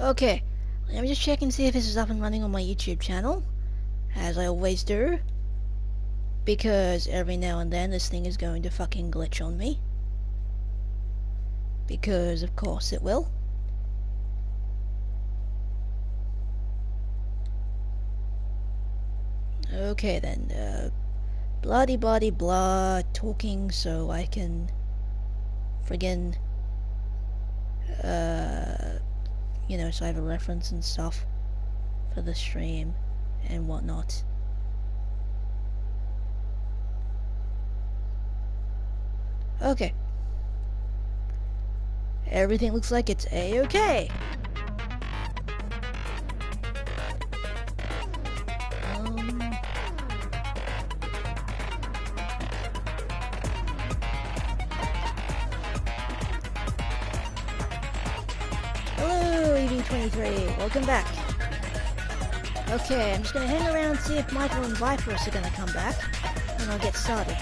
Okay, let me just check and see if this is up and running on my YouTube channel, as I always do, because every now and then this thing is going to fucking glitch on me, because of course it will. Okay then, bloody body blah, talking so I can friggin' you know, so I have a reference and stuff for the stream and whatnot. Okay. Everything looks like it's A-okay. Hello, EV23. Welcome back. Okay, I'm just gonna hang around and see if Michael and Viperus are gonna come back, and I'll get started.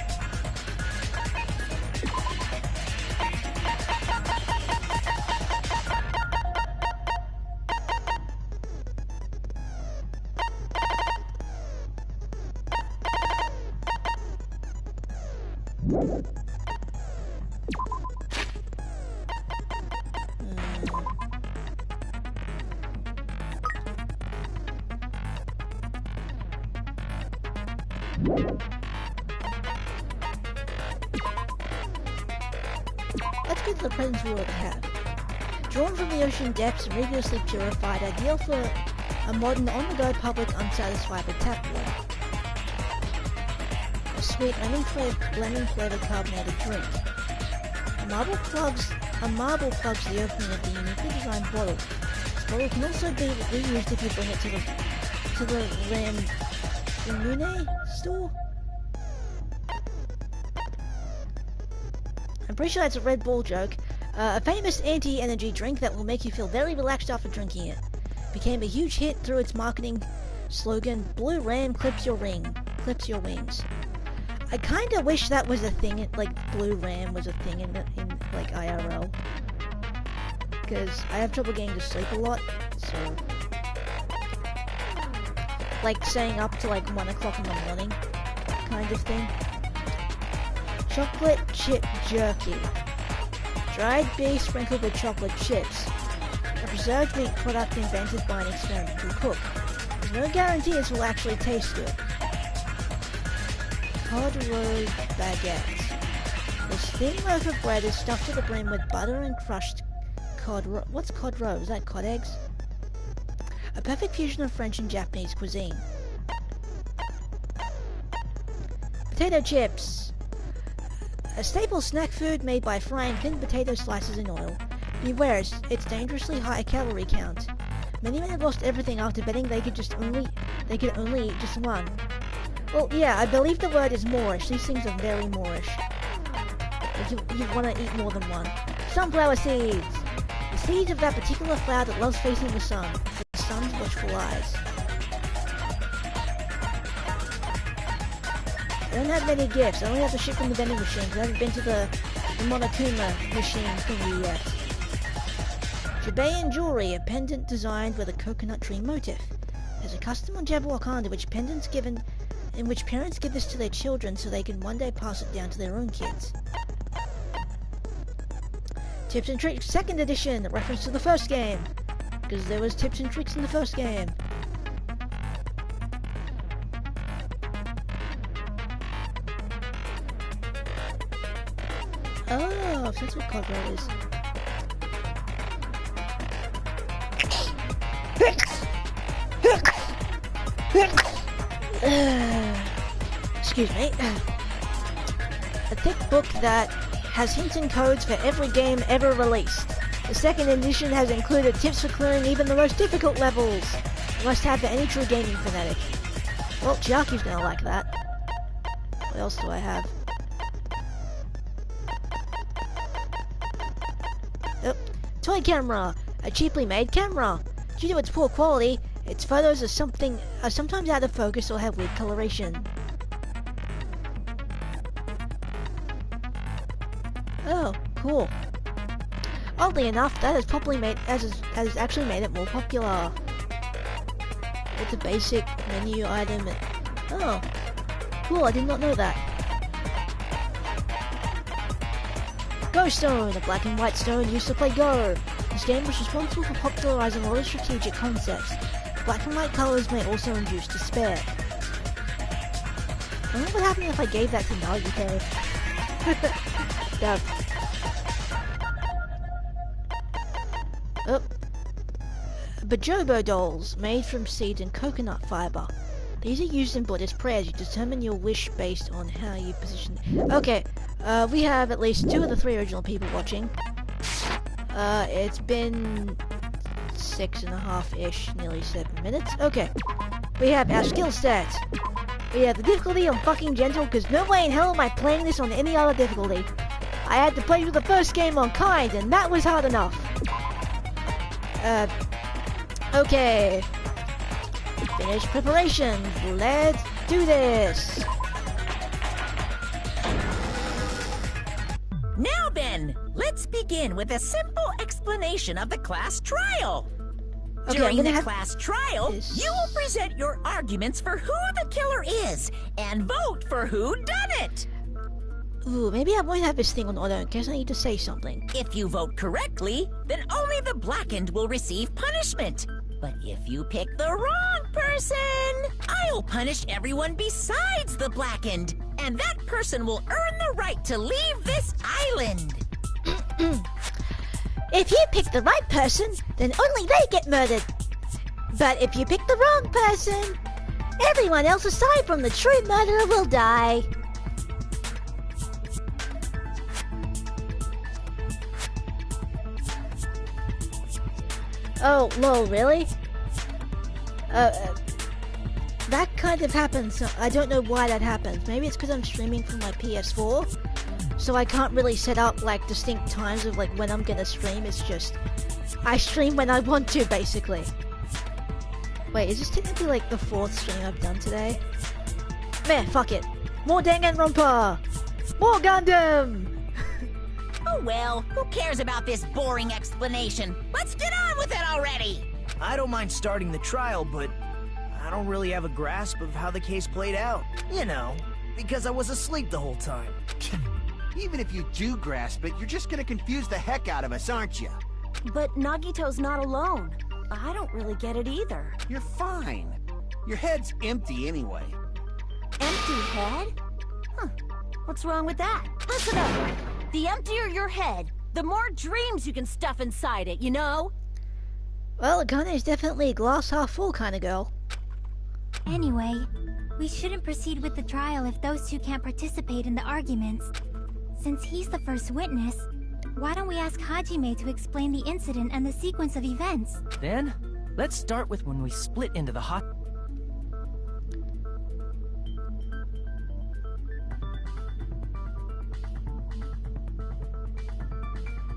Let's go to the presents we already have. Drawn from the ocean depths and rigorously purified, ideal for a modern on-the-go public unsatisfied with tap water. A sweet lemon-flavored carbonated drink. A marble plugs the opening of the uniquely designed bottle. This bottle can also be reused if you bring it to the Ramune store. I'm pretty sure that's a Red Bull joke. A famous anti-energy drink that will make you feel very relaxed after drinking it. Became a huge hit through its marketing slogan, Blue Ram clips your wings. I kinda wish that was a thing, like Blue Ram was a thing in like IRL. Because I have trouble getting to sleep a lot, so... like staying up to like 1 o'clock in the morning, kind of thing. Chocolate chip jerky. Dried beef sprinkled with chocolate chips. A preserved meat product invented by an experimental cook. There's no guarantee this will actually taste good. Cod roe baguette. This thin loaf of bread is stuffed to the brim with butter and crushed cod roe. What's cod roe? Is that cod eggs? A perfect fusion of French and Japanese cuisine. Potato chips. A staple snack food made by frying thin potato slices in oil. Beware, its dangerously high calorie count. Many men have lost everything after betting they could only eat just one. Well, yeah, I believe the word is Moorish. These things are very Moorish. You want to eat more than one. Sunflower seeds. The seeds of that particular flower that loves facing the sun. The sun's watchful eyes. I don't have many gifts. I only have to ship from the vending machine because I haven't been to the Monokuma machine thingy yet. Jabayan jewelry, a pendant designed with a coconut tree motif. There's a custom on Jabberwock in which parents give this to their children so they can one day pass it down to their own kids. Tips and Tricks 2nd edition, a reference to the first game, because there was tips and tricks in the first game. Oh, that's what cod roe is. Excuse me. A thick book that has hints and codes for every game ever released. The 2nd edition has included tips for clearing even the most difficult levels. Must have for any true gaming fanatic. Well, Chiaki's gonna like that. What else do I have? Toy camera! A cheaply made camera! Due to its poor quality, Its photos are sometimes out of focus or have weird coloration. Oh, cool. Oddly enough, that has actually made it more popular. It's a basic menu item. Oh, cool, I did not know that. Go Stone, a black and white stone used to play Go. This game was responsible for popularizing a lot of strategic concepts. Black and white colors may also induce despair. I wonder what happened if I gave that to Nagito. Duh. Oh. Bajobo dolls, made from seeds and coconut fiber. These are used in Buddhist prayers. You determine your wish based on how you position. Okay, we have at least 2 of the 3 original people watching. It's been 6.5-ish, nearly 7 minutes. Okay, we have our skill set. We have the difficulty on fucking gentle, because no way in hell am I playing this on any other difficulty. I had to play with the first game on kind, and that was hard enough. Okay. Finish preparations. Let's do this. Now then, let's begin with a simple explanation of the class trial. Okay, During the class trial, you will present your arguments for who the killer is and vote for who done it. Ooh, maybe I won't have this thing on auto in case I need to say something. If you vote correctly, then only the blackened will receive punishment. But if you pick the wrong person, I'll punish everyone besides the blackened, and that person will earn the right to leave this island. If you pick the right person, then only they get murdered. But if you pick the wrong person, everyone else aside from the true murderer will die. Oh, lol, really? That kind of happens. I don't know why that happens. Maybe it's because I'm streaming from my PS4. So I can't really set up like distinct times of like when I'm gonna stream. It's just I stream when I want to, basically. Wait, is this technically like the 4th stream I've done today? Meh, fuck it. More Danganronpa! More Gundam! Oh well, who cares about this boring explanation? Let's get on with it already! I don't mind starting the trial, but I don't really have a grasp of how the case played out. You know, because I was asleep the whole time. Even if you do grasp it, you're just gonna confuse the heck out of us, aren't you? But Nagito's not alone. I don't really get it either. You're fine. Your head's empty anyway. Empty head? Huh. What's wrong with that? Listen up. The emptier your head, the more dreams you can stuff inside it, you know? Well, Akane's definitely a glass half full kind of girl. Anyway, we shouldn't proceed with the trial if those 2 can't participate in the arguments. Since he's the first witness, why don't we ask Hajime to explain the incident and the sequence of events? Then, let's start with when we split into the hot...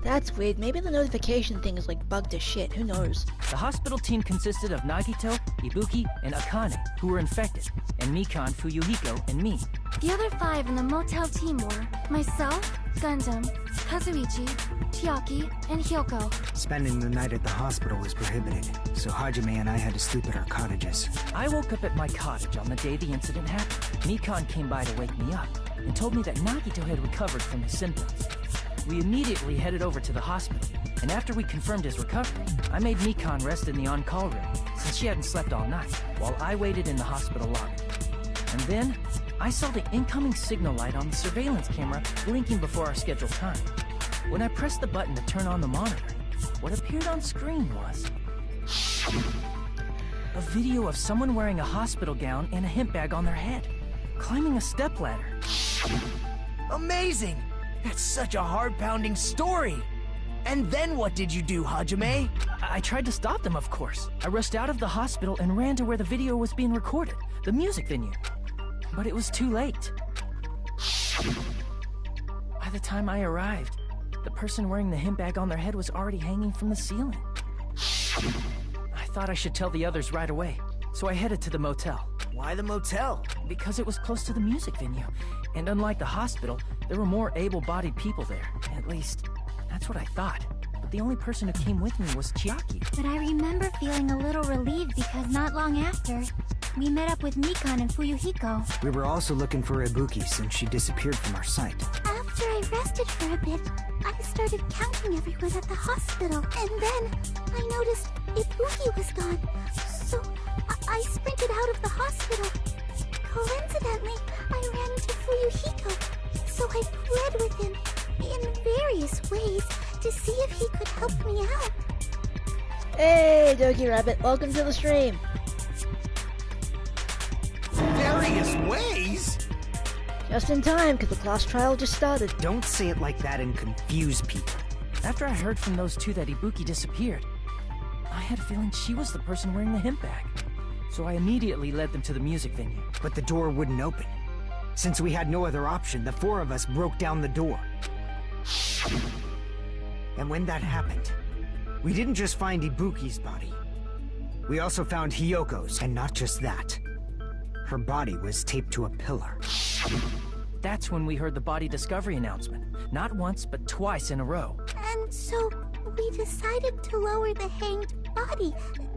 That's weird. Maybe the notification thing is like bugged as shit. Who knows? The hospital team consisted of Nagito, Ibuki, and Akane, who were infected, and Mikan, Fuyuhiko, and me. The other 5 in the motel team were myself, Gundam, Kazuichi, Chiaki, and Hyoko. Spending the night at the hospital was prohibited, so Hajime and I had to sleep at our cottages. I woke up at my cottage on the day the incident happened. Mikan came by to wake me up, and told me that Nagito had recovered from his symptoms. We immediately headed over to the hospital, and after we confirmed his recovery, I made Mikan rest in the on-call room, since she hadn't slept all night, while I waited in the hospital lobby. And then, I saw the incoming signal light on the surveillance camera blinking before our scheduled time. When I pressed the button to turn on the monitor, what appeared on screen was... a video of someone wearing a hospital gown and a hemp bag on their head, climbing a stepladder. Amazing! That's such a heart-pounding story! And then what did you do, Hajime? I tried to stop them, of course. I rushed out of the hospital and ran to where the video was being recorded, the music venue. But it was too late. By the time I arrived, the person wearing the hemp bag on their head was already hanging from the ceiling. I thought I should tell the others right away, so I headed to the motel. Why the motel? Because it was close to the music venue, and unlike the hospital, there were more able-bodied people there. At least, that's what I thought. But the only person who came with me was Chiaki. But I remember feeling a little relieved because not long after, we met up with Mikan and Fuyuhiko. We were also looking for Ibuki since she disappeared from our sight. After I rested for a bit, I started counting everyone at the hospital, and then I noticed Ibuki was gone. So I sprinted out of the hospital. Coincidentally, I ran into Fuyuhiko, so I fled with him in various ways to see if he could help me out. Hey, Doki Rabbit, welcome to the stream. Various ways? Just in time, because the class trial just started. Don't say it like that and confuse people. After I heard from those two that Ibuki disappeared, I had a feeling she was the person wearing the hemp bag. So I immediately led them to the music venue. But the door wouldn't open. Since we had no other option, the four of us broke down the door. And when that happened, we didn't just find Ibuki's body. We also found Hiyoko's, and not just that. Her body was taped to a pillar. That's when we heard the body discovery announcement. Not once, but twice in a row. And so we decided to lower the hanged body,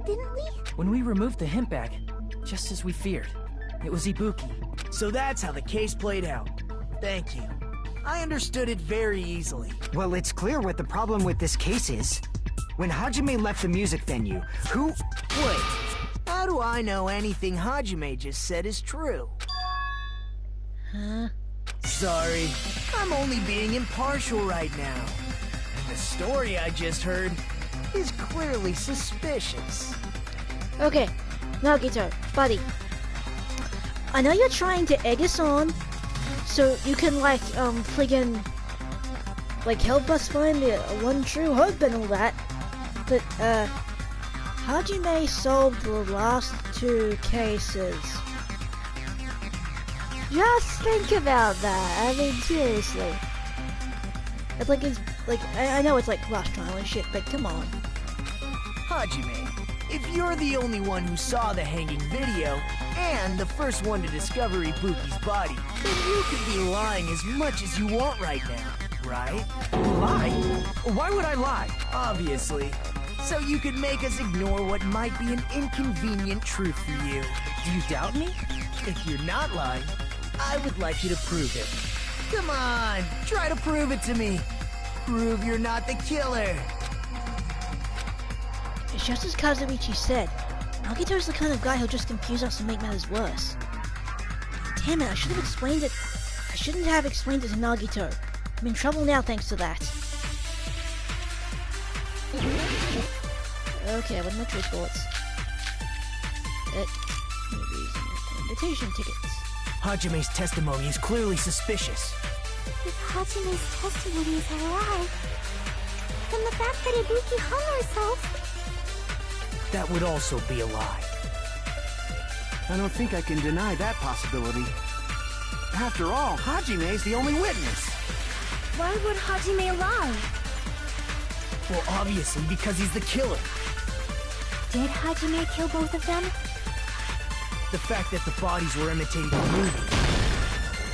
didn't we? When we removed the hemp bag, just as we feared, it was Ibuki. So that's how the case played out. Thank you. I understood it very easily. Well, it's clear what the problem with this case is. When Hajime left the music venue, who... Wait, how do I know anything Hajime just said is true? Huh? Sorry, I'm only being impartial right now. And the story I just heard is clearly suspicious. Okay, Nagito, buddy. I know you're trying to egg us on, so you can, like, friggin', like, help us find the one true hope and all that. But, Hajime solved the last two cases. Just think about that. I mean, seriously. It's like, I know it's like class trial and shit, but come on. Hajime, if you're the only one who saw the hanging video, and the first one to discover Ibuki's body, then you could be lying as much as you want right now, right? Lie? Why would I lie? Obviously. So you could make us ignore what might be an inconvenient truth for you. Do you doubt me? If you're not lying, I would like you to prove it. Come on, try to prove it to me. Prove you're not the killer. It's just as Kazuichi said. Nagito's the kind of guy who'll just confuse us and make matters worse. Damn it, I should have explained it. I shouldn't have explained it to Nagito. I'm in trouble now thanks to that. Okay, what are my choice bullets? Movies, invitation tickets. Hajime's testimony is clearly suspicious. If Hajime's testimony is a lie, then the fact that Ibuki hung herself... That would also be a lie. I don't think I can deny that possibility. After all, Hajime's the only witness. Why would Hajime lie? Well, obviously because he's the killer. Did Hajime kill both of them? The fact that the bodies were imitating the movie.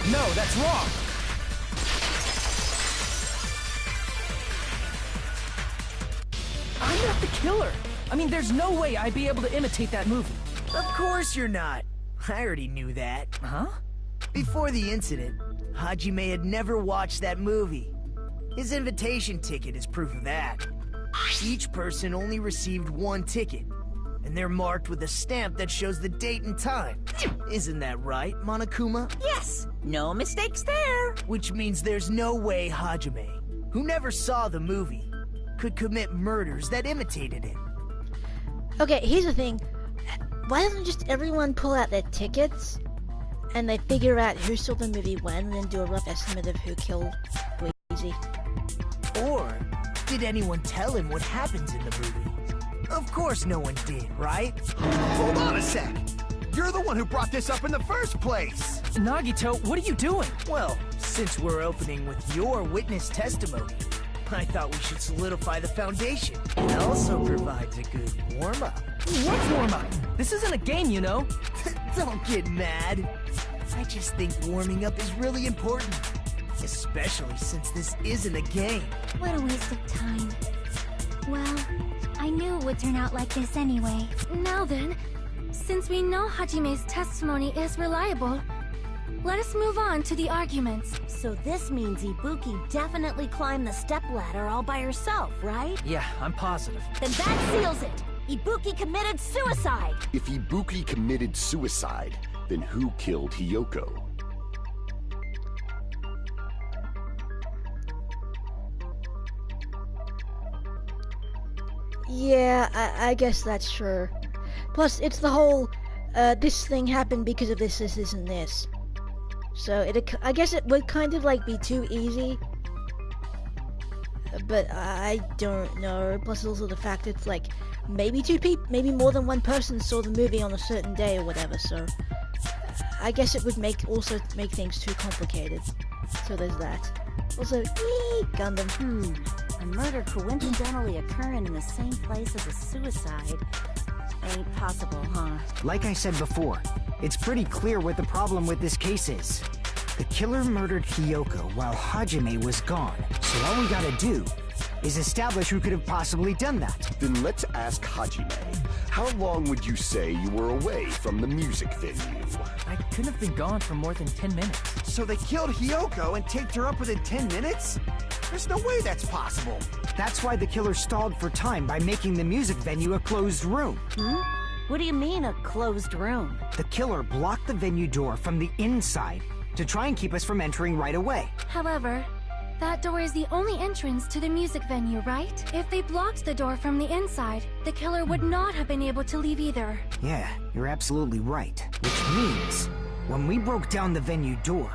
No, that's wrong! I'm not the killer! I mean, there's no way I'd be able to imitate that movie. Of course you're not. I already knew that. Huh? Before the incident, Hajime had never watched that movie. His invitation ticket is proof of that. Each person only received one ticket, and they're marked with a stamp that shows the date and time. Isn't that right, Monokuma? Yes, no mistakes there. Which means there's no way Hajime, who never saw the movie, could commit murders that imitated it. Okay, here's the thing. Why doesn't just everyone pull out their tickets and they figure out who saw the movie when and then do a rough estimate of who killed Weezy? Or did anyone tell him what happens in the movie? Of course no one did, right? Hold on a sec! You're the one who brought this up in the first place! Nagito, what are you doing? Well, since we're opening with your witness testimony, I thought we should solidify the foundation. It also provides a good warm-up. What's warm-up? This isn't a game, you know. Don't get mad. I just think warming up is really important. Especially since this isn't a game. What a waste of time. Well, I knew it would turn out like this anyway. Now then, since we know Hajime's testimony is reliable, let us move on to the arguments. So this means Ibuki definitely climbed the stepladder all by herself, right? Yeah, I'm positive. Then that seals it! Ibuki committed suicide! If Ibuki committed suicide, then who killed Hiyoko? Yeah, I guess that's true. Plus, it's the whole, this thing happened because of this, and this. So, I guess it would kind of, like, be too easy. But I don't know. Plus, also the fact it's, like, maybe maybe more than one person saw the movie on a certain day or whatever, so... I guess it would also make things too complicated. So there's that. Also, Gundam. A murder coincidentally occurring in the same place as a suicide ain't possible, huh? Like I said before, it's pretty clear what the problem with this case is. The killer murdered Hiyoko while Hajime was gone. So all we gotta do is establish who could have possibly done that. Then let's ask Hajime. How long would you say you were away from the music venue? I couldn't have been gone for more than 10 minutes. So they killed Hiyoko and taped her up within 10 minutes? There's no way that's possible. That's why the killer stalled for time by making the music venue a closed room. What do you mean, a closed room? The killer blocked the venue door from the inside to try and keep us from entering right away. However, that door is the only entrance to the music venue, right? If they blocked the door from the inside, the killer would not have been able to leave either. Yeah, you're absolutely right. Which means, when we broke down the venue door,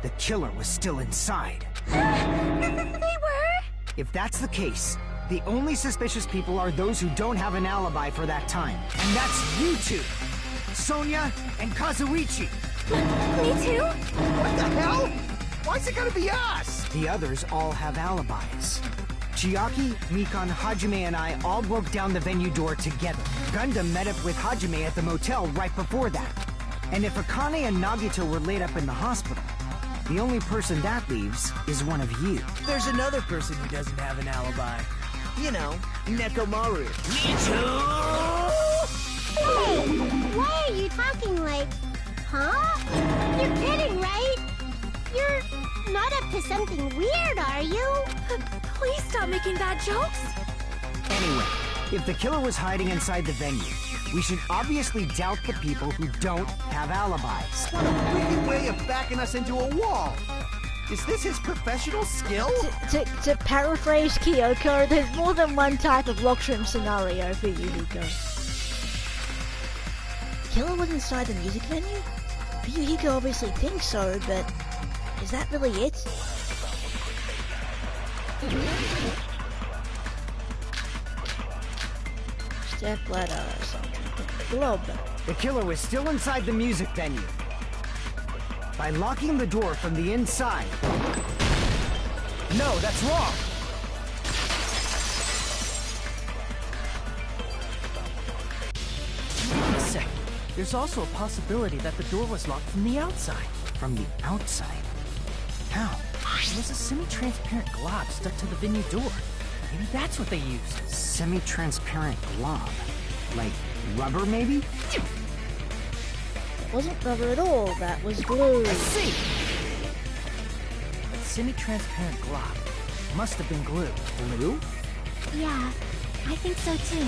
the killer was still inside. They were? If that's the case, the only suspicious people are those who don't have an alibi for that time. And that's you two! Sonia and Kazuichi! Me too? What the hell? Why's it gotta be us? The others all have alibis. Chiaki, Mikan, Hajime, and I all broke down the venue door together. Gundam met up with Hajime at the motel right before that. And if Akane and Nagito were laid up in the hospital, the only person that leaves is one of you. There's another person who doesn't have an alibi. You know, Nekomaru. Hey, why are you talking like... Huh? You're kidding, right? You're not up to something weird, are you? Please stop making bad jokes. Anyway, if the killer was hiding inside the venue, we should obviously doubt the people who don't have alibis. What a wicked way of backing us into a wall. Is this his professional skill? To paraphrase Kyoko, there's more than one type of locked room scenario for Yuhiko. The killer was inside the music venue? Yuhiko obviously thinks so, but is that really it? Step ladder or something. Globe. The killer was still inside the music venue. By locking the door from the inside. No, that's wrong! Wait a second. There's also a possibility that the door was locked from the outside. From the outside? How? There was a semi-transparent glob stuck to the venue door. Maybe that's what they used. Semi-transparent glob? Like rubber, maybe? It wasn't rubber at all, that was glue. I see! That semi-transparent glob must have been glue. Glue? Yeah, I think so too.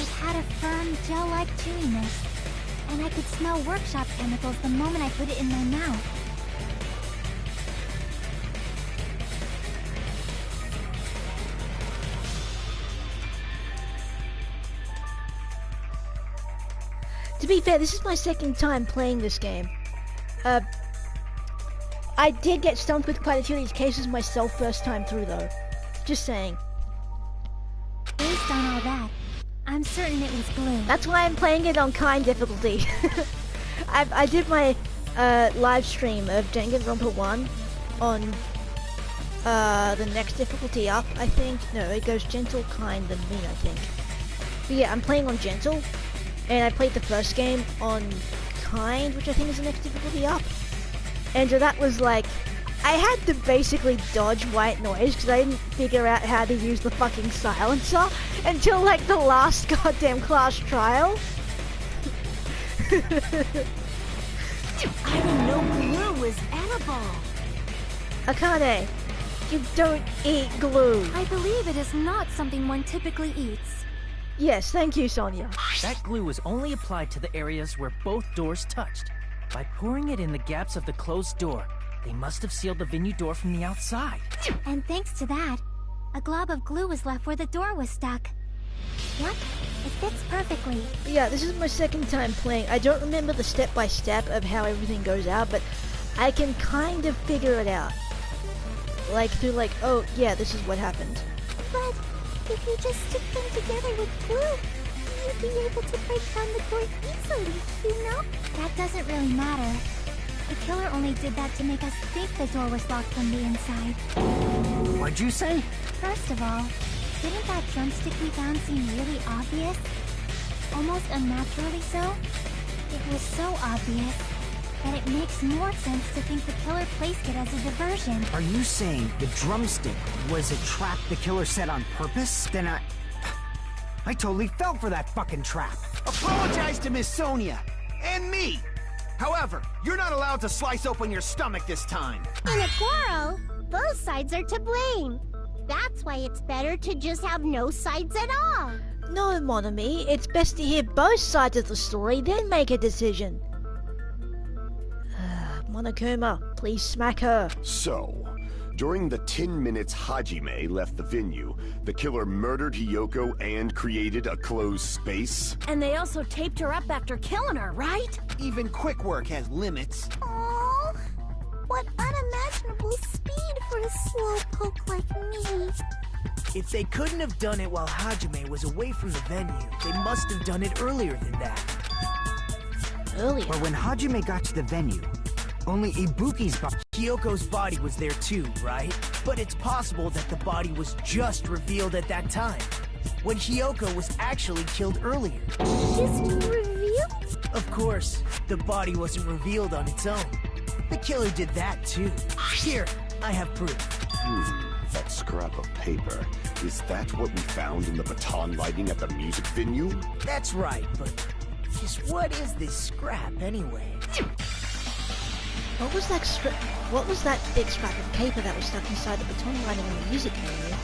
It had a firm, gel-like chewiness. And I could smell workshop chemicals the moment I put it in my mouth. To be fair, this is my second time playing this game. I did get stumped with quite a few of these cases myself first time through though. Just saying. Based on all that, I'm certain it was glue. That's why I'm playing it on kind difficulty. I did my live stream of Danganronpa 1 on the next difficulty up, I think. No, it goes gentle, kind, then mean, I think. But yeah, I'm playing on Gentle, and I played the first game on Kind, which I think is the next difficulty up. And so that was like, I had to basically dodge white noise because I didn't figure out how to use the fucking silencer until like the last goddamn class trial. I didn't know glue was edible. Akane, you don't eat glue. I believe it is not something one typically eats. Yes, thank you, Sonia. That glue was only applied to the areas where both doors touched. By pouring it in the gaps of the closed door, they must have sealed the venue door from the outside. And thanks to that, a glob of glue was left where the door was stuck. Yep, it fits perfectly. Yeah, this is my second time playing. I don't remember the step-by-step of how everything goes out, but I can kind of figure it out. Like, through like, oh, yeah, this is what happened. But if you just stick them together with glue, you'd be able to break down the door easily, you know? That doesn't really matter. The killer only did that to make us think the door was locked from the inside. What'd you say? First of all, didn't that drumstick we found seem really obvious? Almost unnaturally so? It was so obvious that it makes more sense to think the killer placed it as a diversion. Are you saying the drumstick was a trap the killer set on purpose? Then I totally fell for that fucking trap. Apologize to Miss Sonia and me. However, you're not allowed to slice open your stomach this time. In a quarrel, both sides are to blame. That's why it's better to just have no sides at all. No, mon ami, it's best to hear both sides of the story, then make a decision. Monokuma, please smack her. So, during the 10 minutes Hajime left the venue, the killer murdered Hiyoko and created a closed space? And they also taped her up after killing her, right? Even quick work has limits. Oh, what unimaginable speed for a slowpoke like me. If they couldn't have done it while Hajime was away from the venue, they must have done it earlier than that. Earlier? Or when Hajime got to the venue, only Ibuki's body. Hiyoko's body was there too, right? But it's possible that the body was just revealed at that time, when Hiyoko was actually killed earlier. Just revealed? Of course, the body wasn't revealed on its own. The killer did that too. Here, I have proof. That scrap of paper. Is that what we found in the baton lighting at the music venue? That's right, but just what is this scrap anyway? What was that thick scrap of paper that was stuck inside the baton lighting in the music venue?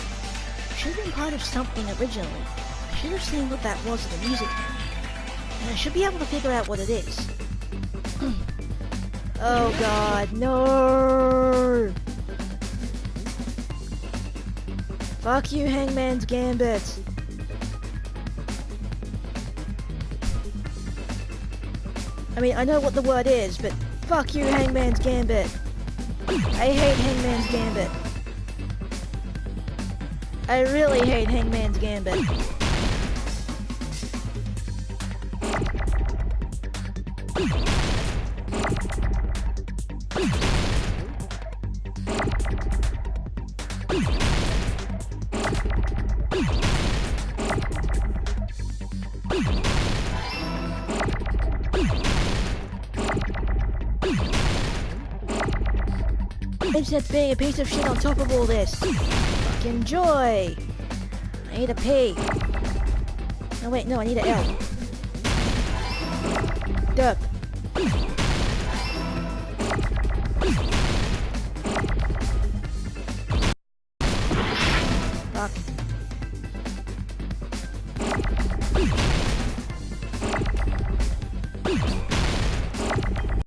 Should have been part of something originally. I should have seen what that was in the music venue. And I should be able to figure out what it is. Oh god, no! Fuck you, Hangman's Gambit! I mean, I know what the word is, but fuck you, Hangman's Gambit! I hate Hangman's Gambit. I really hate Hangman's Gambit. That's being a piece of shit on top of all this. Fucking joy. I need a P. No wait, no, I need an L. Derp. Fuck.